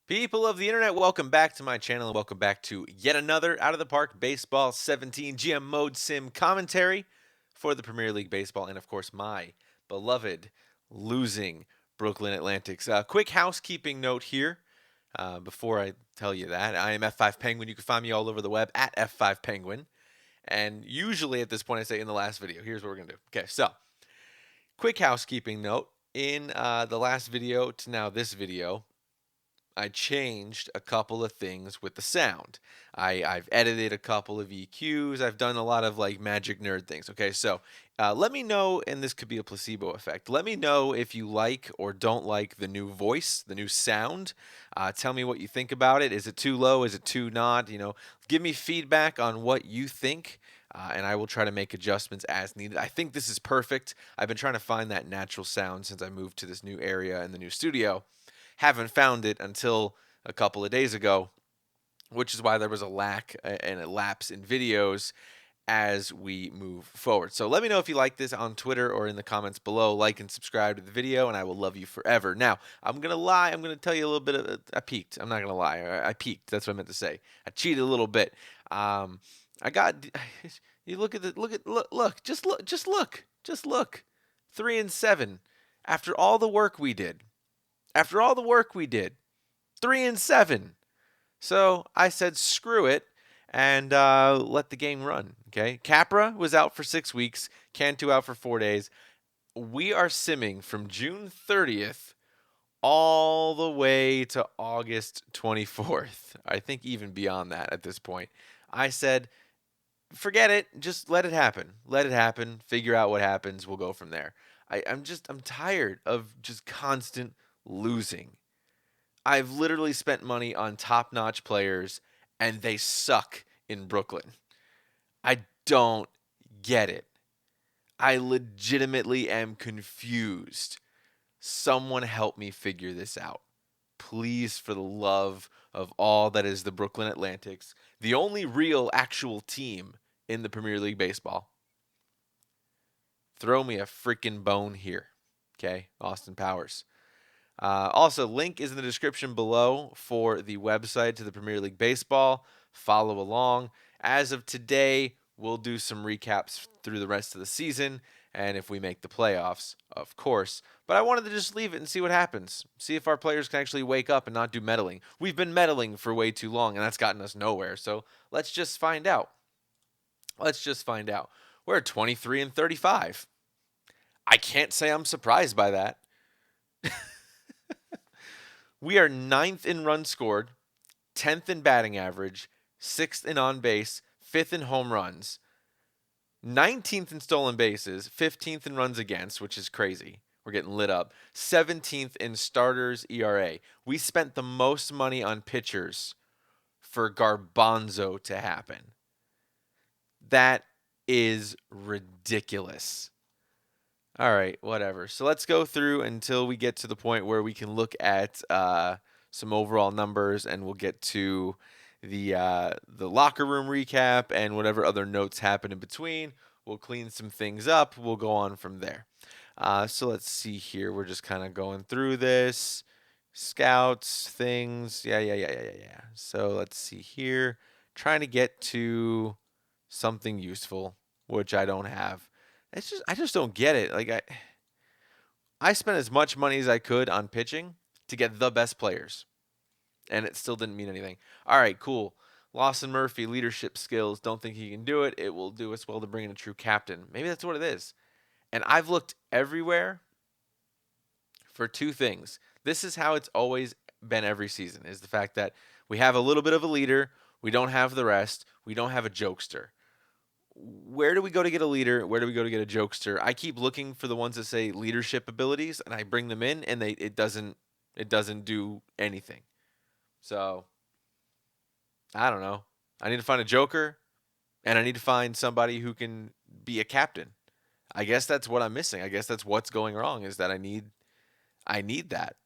People of the internet, welcome back to my channel and welcome back to yet another Out of the Park Baseball 17 GM Mode Sim commentary for the Premier League Baseball and, of course, my beloved losing Brooklyn Atlantics. Quick housekeeping note here before I tell you that. I am F5 Penguin. You can find me all over the web at F5 Penguin. And usually at this point, I say in the last video, here's what we're going to do. Okay, so quick housekeeping note. In the last video to now this video, I changed a couple of things with the sound. I've edited a couple of EQs. I've done a lot of like magic nerd things. Okay, so let me know, and this could be a placebo effect. Let me know if you like or don't like the new voice, the new sound. Tell me what you think about it. Is it too low? Is it too not? Give me feedback on what you think. And I will try to make adjustments as needed. I think this is perfect. I've been trying to find that natural sound since I moved to this new area in the new studio. Haven't found it until a couple of days ago, which is why there was a lack and a lapse in videos as we move forward. So let me know if you like this on Twitter or in the comments below. Like and subscribe to the video, and I will love you forever. Now, I'm going to lie. I'm going to tell you a little bit of I peaked. I'm not going to lie. I peaked. That's what I meant to say. I cheated a little bit. I got you look at the look, just look. 3-7 after all the work we did. After all the work we did, 3-7. So I said, screw it, and let the game run. Okay, Capra was out for 6 weeks. Cantu out for 4 days. We are simming from June 30th all the way to August 24th. I think even beyond that at this point. I said, forget it. Just let it happen. Let it happen. Figure out what happens. We'll go from there. I'm tired of just constant losing. I've literally spent money on top notch players and they suck in Brooklyn. I don't get it. I legitimately am confused. Someone help me figure this out. Please, for the love of all that is the Brooklyn Atlantics, the only real actual team in the Premier League Baseball. Throw me a freaking bone here. Okay, Austin Powers. Also, link is in the description below for the website to the Premier League Baseball. Follow along. As of today, we'll do some recaps through the rest of the season and if we make the playoffs, of course. But I wanted to just leave it and see what happens. See if our players can actually wake up and not do meddling. We've been meddling for way too long, and that's gotten us nowhere. So let's just find out. Let's just find out. We're 23-35. I can't say I'm surprised by that. We are ninth in runs scored, 10th in batting average, 6th in on base, 5th in home runs, 19th in stolen bases, 15th in runs against, which is crazy. We're getting lit up. 17th in starters ERA. We spent the most money on pitchers for Garbanzo to happen. That is ridiculous. All right, whatever. So let's go through until we get to the point where we can look at some overall numbers, and we'll get to the locker room recap and whatever other notes happen in between. We'll clean some things up. We'll go on from there. So let's see here. We're just kind of going through this. Scouts, things. Yeah. So let's see here. Trying to get to something useful, which I don't have. I just don't get it. Like I spent as much money as I could on pitching to get the best players, and it still didn't mean anything. All right, cool. Lawson Murphy, leadership skills. Don't think he can do it. It will do us well to bring in a true captain. Maybe that's what it is. And I've looked everywhere for two things. This is how it's always been every season, is the fact that we have a little bit of a leader, we don't have the rest, we don't have a jokester. Where do we go to get a leader? Where do we go to get a jokester? I keep looking for the ones that say leadership abilities, and I bring them in, and it doesn't do anything. So I don't know. I need to find a joker, and I need to find somebody who can be a captain. I guess that's what I'm missing. I guess that's what's going wrong, is that I need that.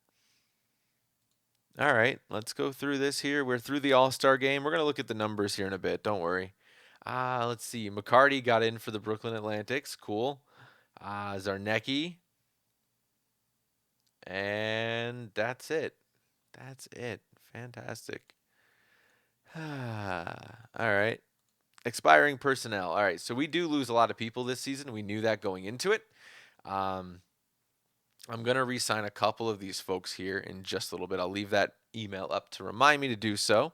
All right, let's go through this here. We're through the All-Star game. We're going to look at the numbers here in a bit. Don't worry. Let's see. McCarty got in for the Brooklyn Atlantics. Cool. Zarnecki. And that's it. That's it. Fantastic. All right. Expiring personnel. All right. So we do lose a lot of people this season. We knew that going into it. Um, I'm going to re-sign a couple of these folks here in just a little bit. I'll leave that email up to remind me to do so.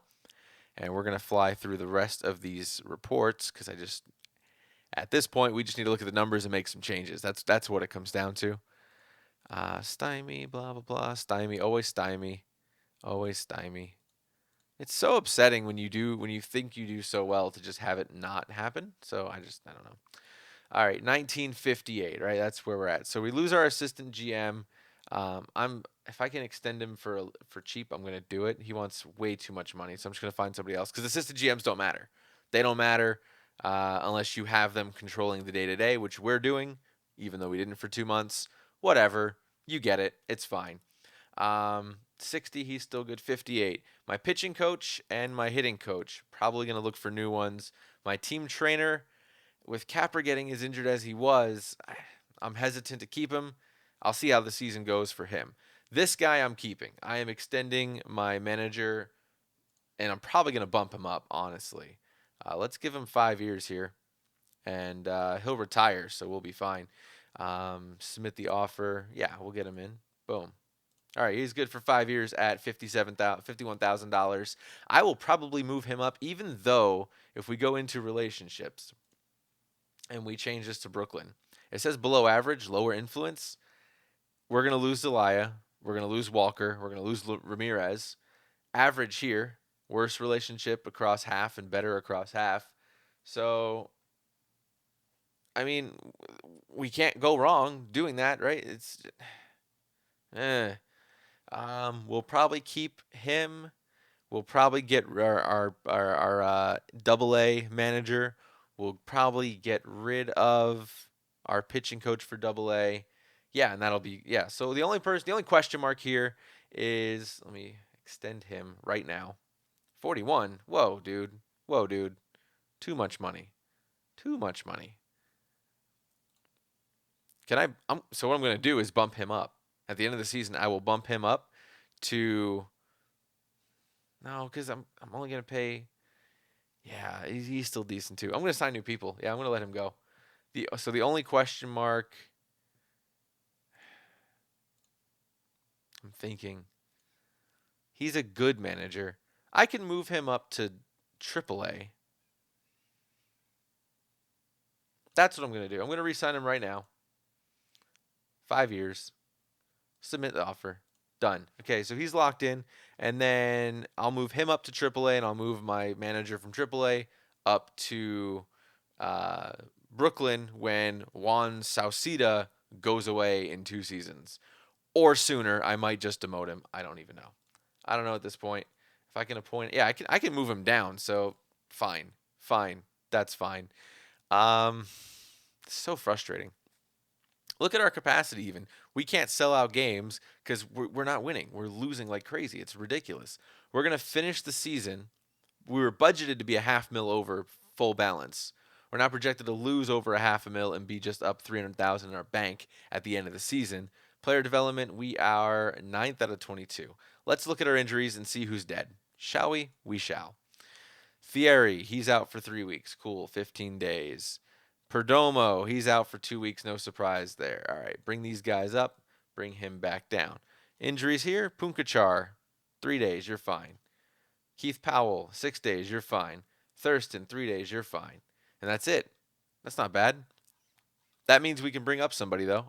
And we're going to fly through the rest of these reports because at this point, we just need to look at the numbers and make some changes. That's what it comes down to. Stymie, blah, blah, blah. Stymie, always stymie. Always stymie. It's so upsetting when you think you do so well to just have it not happen. So I don't know. All right, 1958, right? That's where we're at. So we lose our assistant GM. If I can extend him for cheap, I'm gonna do it. He wants way too much money, so I'm just gonna find somebody else because assistant GMs don't matter. They don't matter unless you have them controlling the day to day, which we're doing, even though we didn't for 2 months. Whatever, you get it. It's fine. 60, he's still good. 58. My pitching coach and my hitting coach, probably gonna look for new ones. My team trainer, with Capper getting as injured as he was, I'm hesitant to keep him. I'll see how the season goes for him. This guy I'm keeping. I am extending my manager, and I'm probably going to bump him up, honestly. Let's give him 5 years here, and he'll retire, so we'll be fine. Submit the offer. Yeah, we'll get him in. Boom. All right, he's good for 5 years at $51,000. I will probably move him up, even though if we go into relationships, and we change this to Brooklyn. It says below average, lower influence. We're going to lose Zelaya. We're going to lose Walker. We're going to lose Ramirez. Average here, worst relationship across half and better across half. So, I mean, we can't go wrong doing that, right? Eh. We'll probably keep him. We'll probably get our double A manager. We'll probably get rid of our pitching coach for double A. Yeah, and that'll be yeah. So the only question mark here is let me extend him right now. 41. Whoa, dude. Whoa, dude. Too much money. Too much money. So what I'm going to do is bump him up. At the end of the season, I will bump him up to no, because I'm only going to pay. Yeah, he's still decent too. I'm going to sign new people. Yeah, I'm going to let him go. So the only question mark I'm thinking, he's a good manager. I can move him up to AAA. That's what I'm going to do. I'm going to re-sign him right now. 5 years. Submit the offer. Done. Okay, so he's locked in, and then I'll move him up to AAA, and I'll move my manager from AAA up to uh, Brooklyn when Juan Sauceda goes away in 2 seasons. Or sooner. I might just demote him. I don't even know. I don't know at this point. If I can appoint, yeah, I can move him down. So fine, fine, that's fine. Um, so frustrating. Look at our capacity. Even we can't sell out games because we're not winning. We're losing like crazy. It's ridiculous. We're gonna finish the season. We were budgeted to be a half mil over full balance. We're now projected to lose over a half a mil and be just up 300,000 in our bank at the end of the season. Player development, we are ninth out of 22. Let's look at our injuries and see who's dead. Shall we? We shall. Thierry, he's out for 3 weeks. Cool, 15 days. Perdomo, he's out for 2 weeks. No surprise there. All right, bring these guys up. Bring him back down. Injuries here. Punkachar, 3 days. You're fine. Keith Powell, 6 days. You're fine. Thurston, 3 days. You're fine. And that's it. That's not bad. That means we can bring up somebody though.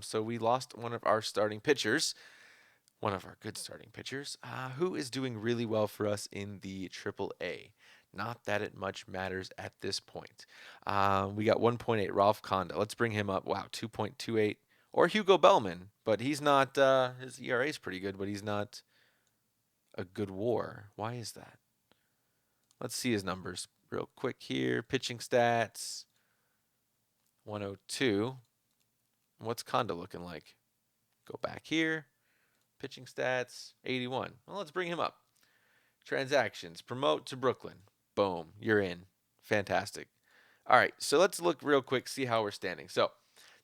So we lost one of our starting pitchers, one of our good starting pitchers, who is doing really well for us in the Triple A. Not that it much matters at this point. We got 1.8 Ralph Conda. Let's bring him up. Wow, 2.28. Or Hugo Bellman, but he's not. His ERA is pretty good, but he's not a good WAR. Why is that? Let's see his numbers real quick here. Pitching stats. 102. What's Conda looking like? Go back here. Pitching stats, 81. Well, let's bring him up. Transactions, promote to Brooklyn. Boom, you're in. Fantastic. All right, so let's look real quick, see how we're standing. So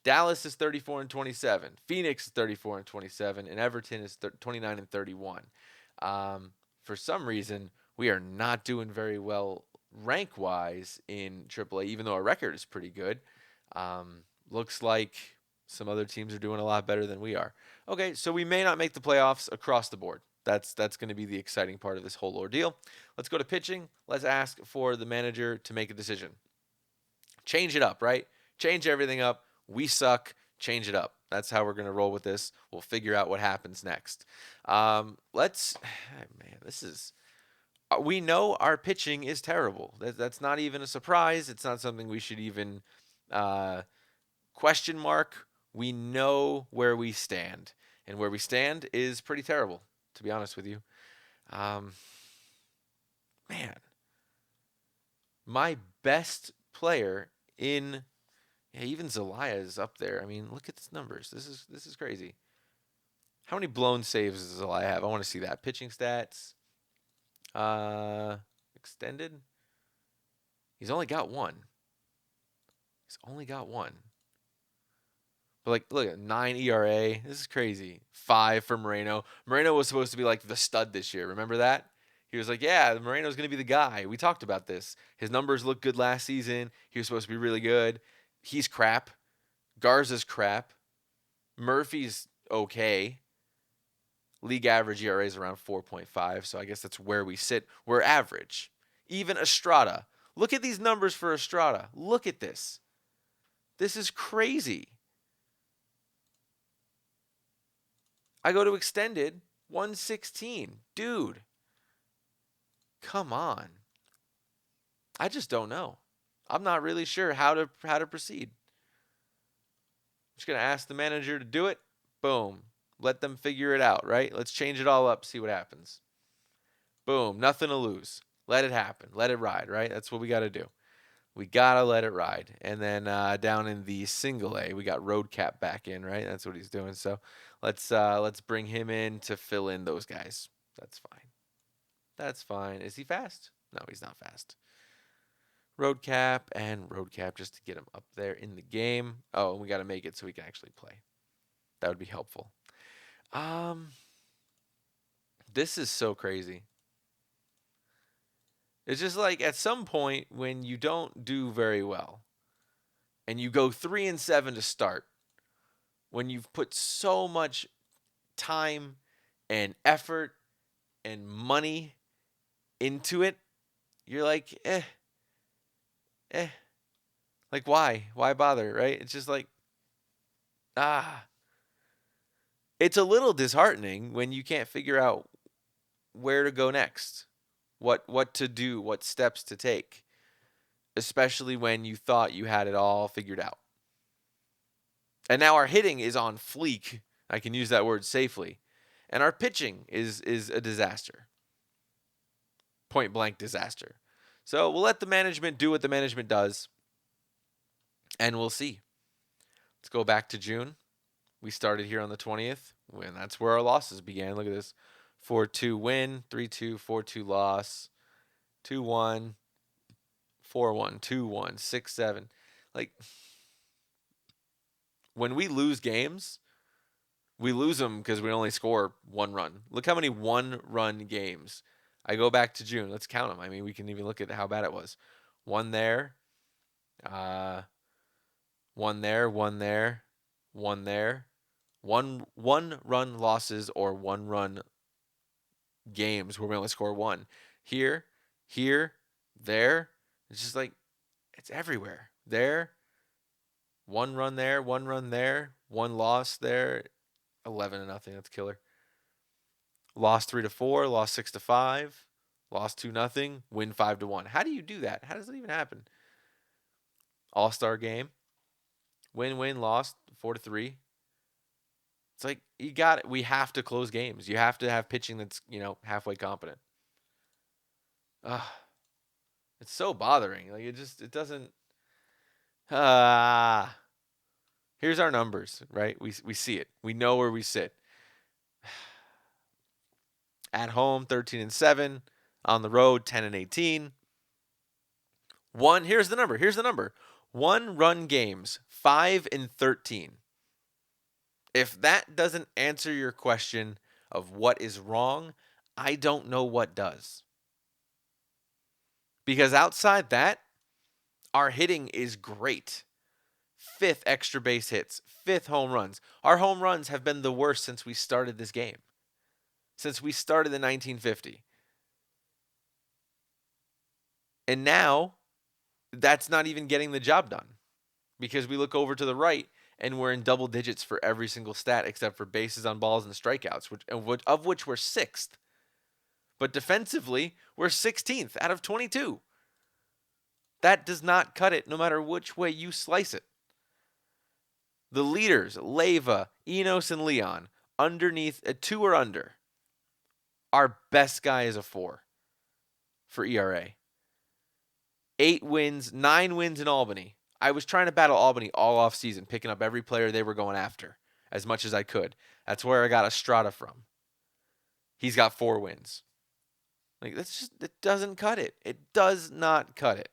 Dallas is 34 and 27. Phoenix is 34 and 27, and Everton is 29 and 31. for some reason, we are not doing very well rank wise in AAA, even though our record is pretty good. Looks like some other teams are doing a lot better than we are. Okay, so we may not make the playoffs across the board. That's going to be the exciting part of this whole ordeal. Let's go to pitching. Let's ask for the manager to make a decision. Change it up, right? Change everything up. We suck. Change it up. That's how we're going to roll with this. We'll figure out what happens next. Man, this is. We know our pitching is terrible. That's not even a surprise. It's not something we should even uh, question mark. We know where we stand, and where we stand is pretty terrible, to be honest with you. Um, Man, my best player in even Zelaya is up there. I mean, look at these numbers. This is crazy. How many blown saves does Zelaya have? I want to see that. Pitching stats. Uh, Extended. He's only got one. He's only got one. But like, look at 9 ERA. This is crazy. 5 for Moreno. Moreno was supposed to be like the stud this year. Remember that? He was like, yeah, Moreno's going to be the guy. We talked about this. His numbers looked good last season. He was supposed to be really good. He's crap. Garza's crap. Murphy's okay. League average ERA is around 4.5, so I guess that's where we sit. We're average. Even Estrada. Look at these numbers for Estrada. Look at this. This is crazy. I go to extended, 116. Dude, come on. I just don't know. I'm not really sure how to proceed. I'm just going to ask the manager to do it. Boom. Let them figure it out, right? Let's change it all up, see what happens. Boom. Nothing to lose. Let it happen. Let it ride, right? That's what we got to do. We got to let it ride. And then down in the single A, we got Road Cap back in, right? That's what he's doing. So let's bring him in to fill in those guys. That's fine. That's fine. Is he fast? No, he's not fast. Road Cap and Road Cap just to get him up there in the game. Oh, and we got to make it so we can actually play. That would be helpful. This is so crazy. It's just like at some point when you don't do very well and you go 3-7 to start, when you've put so much time and effort and money into it, you're like, eh. Like, why? Why bother, right? It's just like, ah. It's a little disheartening when you can't figure out where to go next, what to do, what steps to take, especially when you thought you had it all figured out. And now our hitting is on fleek. I can use that word safely. And our pitching is a disaster. Point blank disaster. So we'll let the management do what the management does, and we'll see. Let's go back to June. We started here on the 20th, and that's where our losses began. Look at this. 4-2 win, 3-2, 4-2 loss, 2-1, 4-1, 2-1, 6-7. Like, when we lose games, we lose them because we only score one run. Look how many one-run games. I go back to June. Let's count them. I mean, we can even look at how bad it was. One there, one there, one there, one there. One run losses or one run games where we only score one. Here, there. It's just like it's everywhere. There, one run there, one run there, one loss there, 11-0. That's killer. Lost 3-4, lost 6-5, lost 2-0, win 5-1. How do you do that? How does that even happen? All-star game, win, lost 4-3. It's like you got it. We have to close games. You have to have pitching that's halfway competent. It's so bothering. Like it doesn't. Here's our numbers, right? We see it. We know where we sit. At home, 13-7. On the road, 10-18. Here's the number. 1-run games, 5-13. If that doesn't answer your question of what is wrong, I don't know what does. Because outside that, our hitting is great. 5th extra base hits, 5th home runs. Our home runs have been the worst since we started this game. Since we started in 1950. And now, that's not even getting the job done. Because we look over to the right and we're in double digits for every single stat except for bases on balls and strikeouts, of which we're 6th. But defensively, we're 16th out of 22. That does not cut it no matter which way you slice it. The leaders, Leyva, Enos, and Leon, underneath a 2 or under. Our best guy is a 4 for ERA. 8 wins, 9 wins in Albany. I was trying to battle Albany all off season, picking up every player they were going after as much as I could. That's where I got Estrada from. He's got 4 wins. Like, that's just, it doesn't cut it. It does not cut it.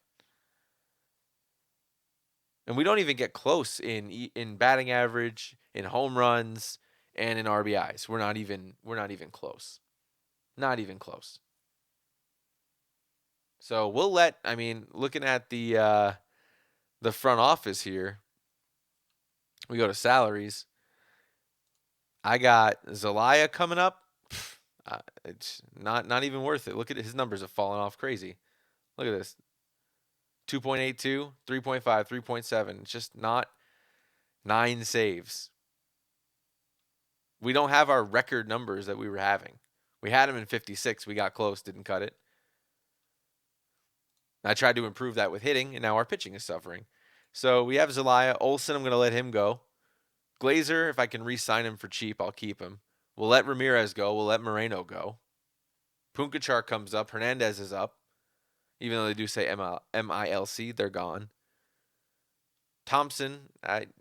And we don't even get close in batting average, in home runs, and in RBIs. We're not even close. Not even close. So we'll looking at the front office here, we go to salaries. I got Zelaya coming up. It's not even worth it. Look at it. His numbers have fallen off crazy. Look at this. 2.82, 3.5, 3.7. It's just not 9 saves. We don't have our record numbers that we were having. We had him in 56. We got close, didn't cut it. I tried to improve that with hitting, and now our pitching is suffering. So we have Zelaya. Olsen, I'm going to let him go. Glazer, if I can re-sign him for cheap, I'll keep him. We'll let Ramirez go. We'll let Moreno go. Punkachar comes up. Hernandez is up. Even though they do say MILC, they're gone. Thompson,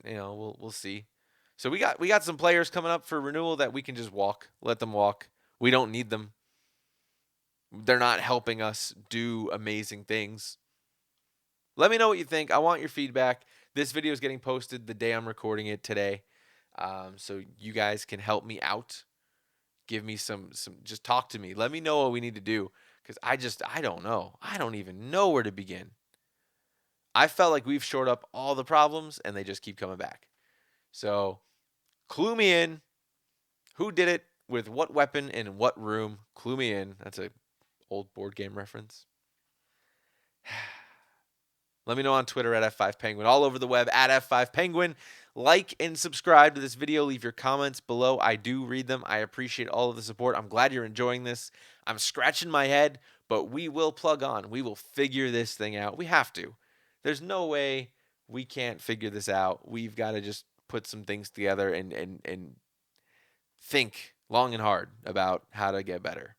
we'll see. So we got some players coming up for renewal that we can just walk. Let them walk. We don't need them. They're not helping us do amazing things. Let me know what you think. I want your feedback. This video is getting posted the day I'm recording it today. So you guys can help me out. Give me some just talk to me. Let me know what we need to do. Because I don't know. I don't even know where to begin. I felt like we've shored up all the problems and they just keep coming back. So clue me in. Who did it? With what weapon and in what room? Clue me in. That's a old board game reference. Let me know on Twitter at F5Penguin, all over the web at F5Penguin. Like and subscribe to this video. Leave your comments below. I do read them. I appreciate all of the support. I'm glad you're enjoying this. I'm scratching my head, but we will plug on. We will figure this thing out. We have to. There's no way we can't figure this out. We've got to just put some things together and think long and hard about how to get better.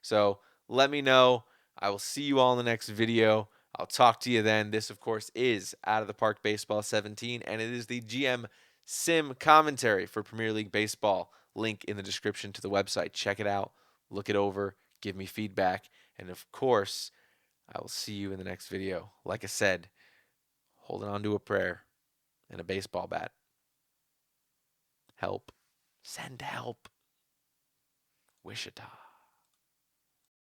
So let me know. I will see you all in the next video. I'll talk to you then. This, of course, is Out of the Park Baseball 17, and it is the GM Sim commentary for Premier League Baseball. Link in the description to the website. Check it out. Look it over. Give me feedback. And, of course, I will see you in the next video. Like I said, holding on to a prayer and a baseball bat. Help. Send help. Wichita.